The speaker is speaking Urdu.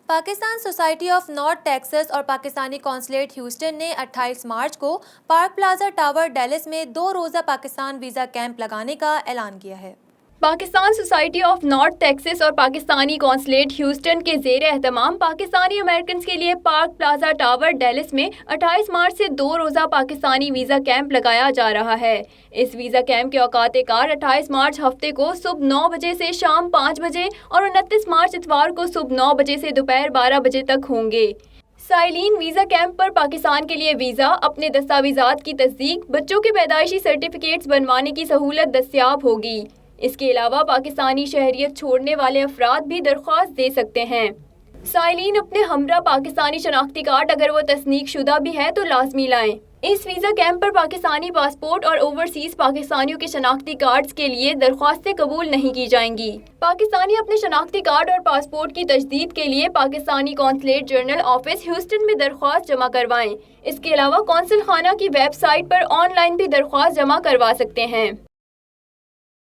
Pakistan society of north Texas اور پاکستانی قونصلیٹ ہیوسٹن نے 28 مارچ کو پارک پلازا ٹاور ڈیلس میں 2 روزہ پاکستان ویزا کیمپ لگانے کا اعلان کیا ہے۔ Pakistan society of north Texas اور پاکستانی قونصلیٹ ہیوسٹن کے زیر اہتمام پاکستانی امریکنز کے لیے پارک پلازا ٹاور ڈیلس میں 28 مارچ سے 2 روزہ پاکستانی ویزا کیمپ لگایا جا رہا ہے۔ اس ویزا کیمپ کے اوقات کار 28 مارچ ہفتے کو صبح 9 بجے سے شام 5 بجے اور 29 مارچ اتوار کو صبح 9 بجے سے دوپہر 12 بجے تک ہوں گے۔ سائلین ویزا کیمپ پر پاکستان کے لیے ویزا، اپنے دستاویزات کی تصدیق، بچوں کے پیدائشی سرٹیفکیٹس بنوانے کی سہولت دستیاب ہوگی۔ اس کے علاوہ پاکستانی شہریت چھوڑنے والے افراد بھی درخواست دے سکتے ہیں۔ سائلین اپنے ہمراہ پاکستانی شناختی کارڈ اگر وہ تصدیق شدہ بھی ہے تو لازمی لائیں۔ اس ویزا کیمپ پر پاکستانی پاسپورٹ اور اوورسیز پاکستانیوں کے شناختی کارڈز کے لیے درخواستیں قبول نہیں کی جائیں گی۔ پاکستانی اپنے شناختی کارڈ اور پاسپورٹ کی تجدید کے لیے Pakistani consulate general office Houston میں درخواست جمع کروائیں۔ اس کے علاوہ قونصل خانہ کی ویب سائٹ پر آن لائن بھی درخواست جمع کروا سکتے ہیں۔